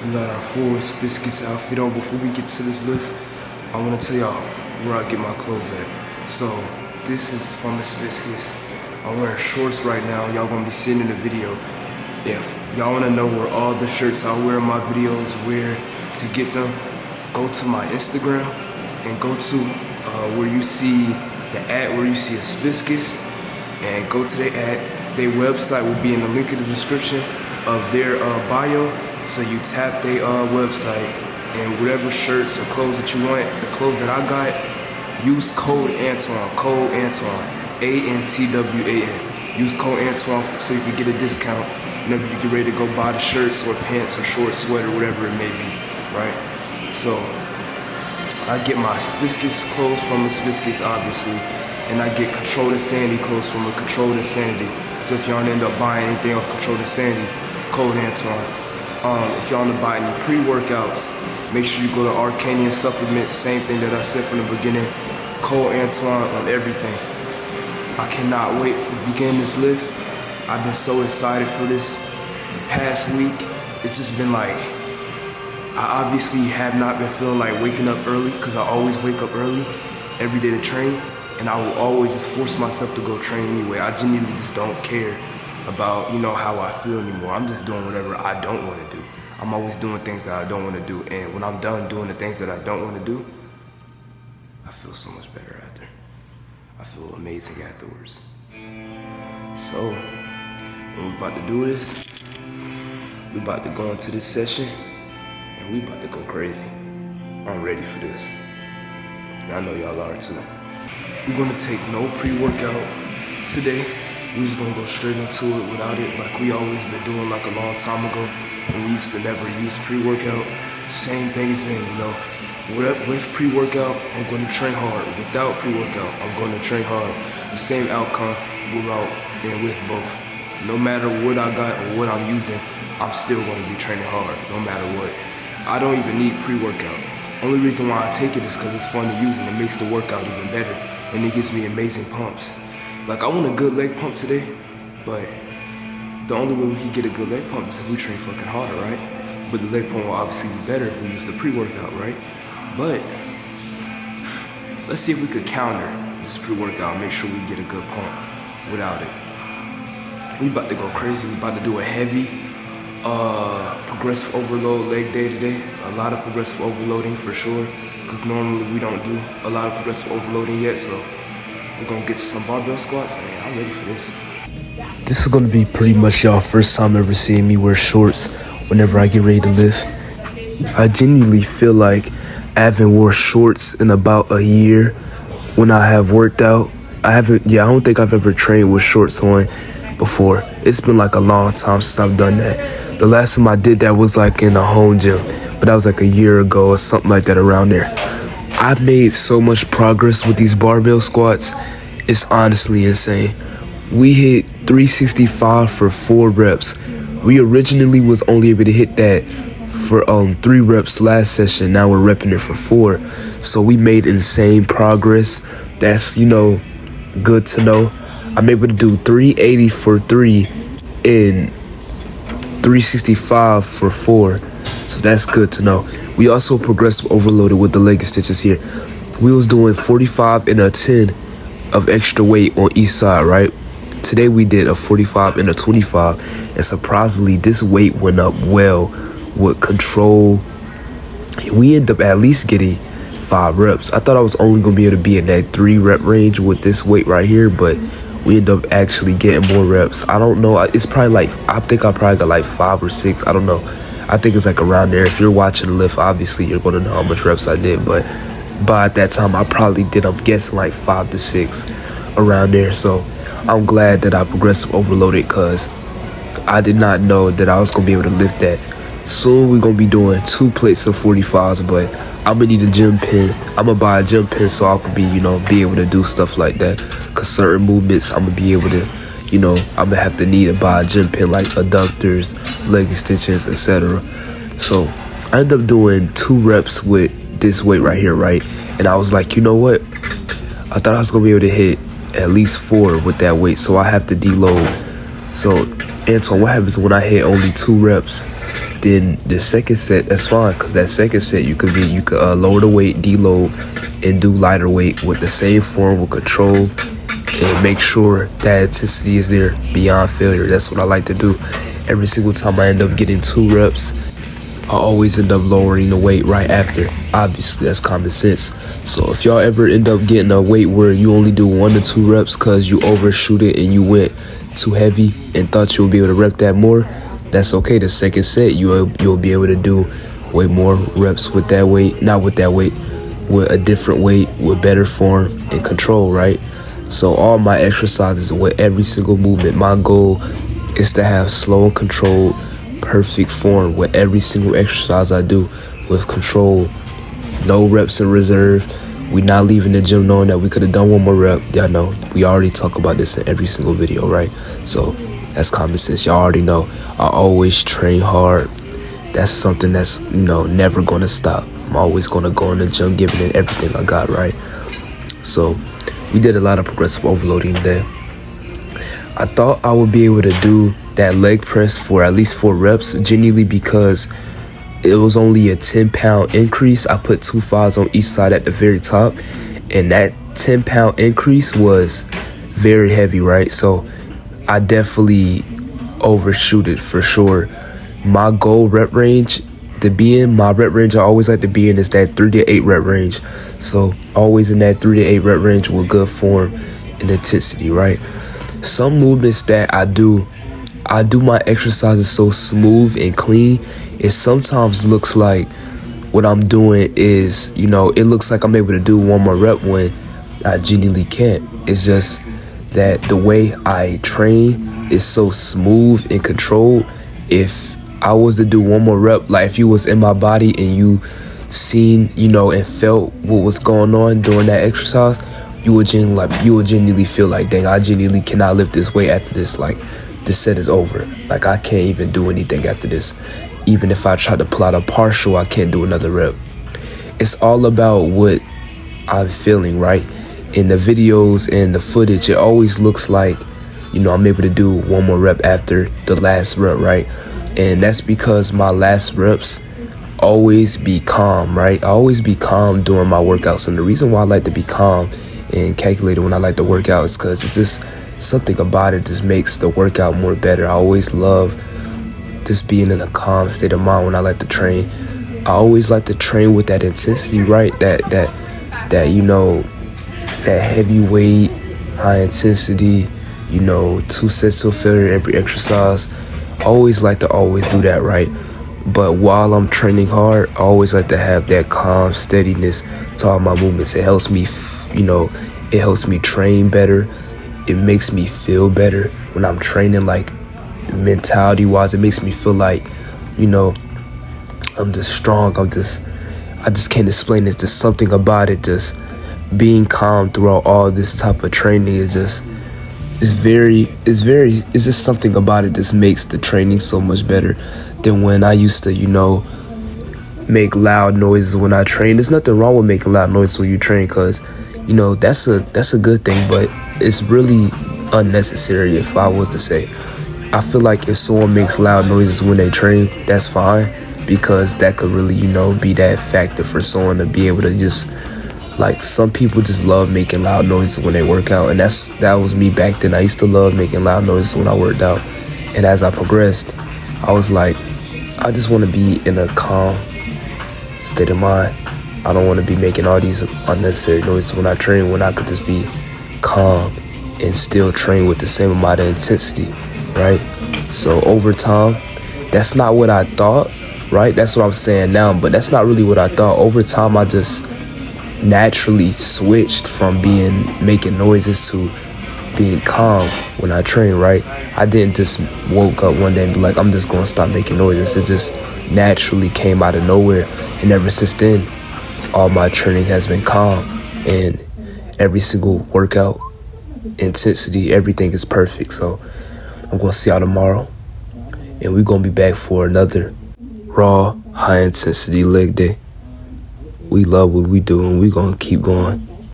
We got our full Spiskis outfit on. Before we get to this lift, I want to tell y'all where I get my clothes at. So this is from the Spiskis. I'm wearing shorts right now. Y'all gonna be seeing in the video. If y'all wanna know where all the shirts I wear in my videos, where to get them, go to my Instagram and go to where you see the ad, where you see a Spiskis, and go to their ad. Their website will be in the link in the description of their bio. So you tap their website, and whatever shirts or clothes that you want, the clothes that I got, use code Antoine, ANTWAN. Use code Antoine so you can get a discount whenever you get ready to go buy the shirts or pants or shorts, sweater, whatever it may be, right? So I get my Spiskis clothes from the Spiskis, obviously, and I get Controlled Insanity clothes from the Controlled Insanity. So if y'all end up buying anything off Controlled Insanity, code Antoine. If y'all want to buy any pre-workouts, make sure you go to Arcanian Supplements, same thing that I said from the beginning, code Antoine on everything. I cannot wait to begin this lift. I've been so excited for this the past week. It's just been like, I obviously have not been feeling like waking up early, because I always wake up early every day to train, and I will always just force myself to go train anyway. I genuinely just don't care about, how I feel anymore. I'm just doing whatever I don't want to do. I'm always doing things that I don't want to do, and when I'm done doing the things that I don't want to do, I feel so much better after. I feel amazing afterwards. So, what we about to do is, we about to go into this session, and we about to go crazy. I'm ready for this. And I know y'all are too. We're gonna take no pre-workout today. We're just gonna go straight into it without it, like we always been doing like a long time ago when we used to never use pre-workout. Same thing as in, with pre-workout, I'm gonna train hard. Without pre-workout, I'm gonna train hard. The same outcome without and with both. No matter what I got or what I'm using, I'm still gonna be training hard, no matter what. I don't even need pre-workout. Only reason why I take it is because it's fun to use and it makes the workout even better. And it gives me amazing pumps. Like, I want a good leg pump today, but the only way we can get a good leg pump is if we train fucking harder, right? But the leg pump will obviously be better if we use the pre-workout, right? But let's see if we could counter this pre-workout and make sure we get a good pump without it. We about to go crazy. We about to do a heavy progressive overload leg day today. A lot of progressive overloading for sure, because normally we don't do a lot of progressive overloading yet, so we're gonna get to some barbell squats, and I'm ready for this. This is gonna be pretty much y'all first time ever seeing me wear shorts whenever I get ready to lift. I genuinely feel like I haven't worn shorts in about a year when I have worked out. I don't think I've ever trained with shorts on before. It's been like a long time since I've done that. The last time I did that was like in a home gym, but that was like a year ago or something like that around there. I've made so much progress with these barbell squats. It's honestly insane. We hit 365 for 4 reps. We originally was only able to hit that for 3 reps last session. Now we're repping it for 4. So we made insane progress. That's, good to know. I'm able to do 380 for 3 and 365 for 4. So that's good to know. We also progressive overloaded with the leg stitches here. We was doing 45 and a 10 of extra weight on each side, right? Today we did a 45 and a 25, and surprisingly this weight went up well with control. We end up at least getting 5 reps. I thought I was only gonna be able to be in that 3 rep range with this weight right here, but we end up actually getting more reps. I don't know, it's probably like, I think I probably got like 5 or 6, I don't know. I think it's like around there. If you're watching the lift, obviously you're gonna know how much reps I did, but by that time I probably did, I'm guessing like 5 to 6 around there. So I'm glad that I progressive overloaded, because I did not know that I was gonna be able to lift that. Soon we're gonna be doing 2 plates of 45s, but I'm gonna need a gym pin. I'm gonna buy a gym pin so I can be, be able to do stuff like that, because certain movements I'm gonna be able to, I'm gonna have to need to buy a gym pin, like adductors, leg extensions, etc. So I ended up doing 2 reps with this weight right here, right? And I was like, you know what? I thought I was gonna be able to hit at least 4 with that weight, so I have to deload. So Antoine, what happens when I hit only 2 reps? then the second set, that's fine, because that second set you could lower the weight, deload, and do lighter weight with the same form with control, and make sure that intensity is there beyond failure. That's what I like to do. Every single time I end up getting 2 reps, I always end up lowering the weight right after. Obviously, that's common sense. So if y'all ever end up getting a weight where you only do 1 to 2 reps because you overshoot it and you went too heavy and thought you would be able to rep that more, that's okay. The second set, you'll be able to do way more reps with that weight, not with that weight, with a different weight, with better form and control, right? So all my exercises with every single movement, my goal is to have slow and controlled, perfect form with every single exercise I do with control. No reps in reserve. We not leaving the gym knowing that we could have done 1 more rep. Y'all know, we already talk about this in every single video, right? So that's common sense. Y'all already know I always train hard. That's something that's, never gonna stop. I'm always gonna go in the gym giving it everything I got, right? So we did a lot of progressive overloading today. I thought I would be able to do that leg press for at least 4 reps, genuinely, because it was only a 10-pound increase. I put 2 5s on each side at the very top, and that 10-pound increase was very heavy, right? So I definitely overshoot it for sure. My goal rep range to be in, my rep range I always like to be in, is that 3 to 8 rep range. So always in that 3 to 8 rep range with good form and intensity, right? Some movements that I do my exercises so smooth and clean, it sometimes looks like what I'm doing is, it looks like I'm able to do 1 more rep when I genuinely can't. It's just that the way I train is so smooth and controlled. If I was to do 1 more rep, like if you was in my body and you seen, and felt what was going on during that exercise, you would genuinely feel like, dang, I genuinely cannot lift this weight after this. Like, this set is over. Like, I can't even do anything after this. Even if I try to pull out a partial, I can't do another rep. It's all about what I'm feeling, right? In the videos and the footage, it always looks like, I'm able to do 1 more rep after the last rep, right? And that's because my last reps always be calm, right? I always be calm during my workouts. And the reason why I like to be calm and calculated when I like to work out is because it's just something about it just makes the workout more better. I always love just being in a calm state of mind when I like to train. I always like to train with that intensity, right? That heavy weight, high intensity, 2 sets till failure every exercise. I always like to do that, right? But while I'm training hard, I always like to have that calm steadiness to all my movements. It helps me, it helps me train better. It makes me feel better when I'm training, like mentality wise. It makes me feel like, I'm just strong. I just can't explain it. There's something about it. Just being calm throughout all this type of training is just, it's just something about it that makes the training so much better than when I used to, make loud noises when I train. There's nothing wrong with making loud noises when you train, because, that's a good thing, but it's really unnecessary. If I was to say, I feel like if someone makes loud noises when they train, that's fine, because that could really, be that factor for someone to be able to just, like, some people just love making loud noises when they work out, and that was me back then. I used to love making loud noises when I worked out, and as I progressed, I was like, I just want to be in a calm state of mind. I don't want to be making all these unnecessary noises when I train, when I could just be calm and still train with the same amount of intensity, right? So over time, that's not what I thought, right? That's what I'm saying now, but that's not really what I thought. Over time, I just naturally switched from making noises to being calm when I train, right? I didn't just woke up one day and be like, I'm just gonna stop making noises. It just naturally came out of nowhere, and ever since then, all my training has been calm, and every single workout, intensity, everything is perfect. So I'm gonna see y'all tomorrow, and we're gonna be back for another raw, high intensity leg day. We love what we do, and we're gonna keep going.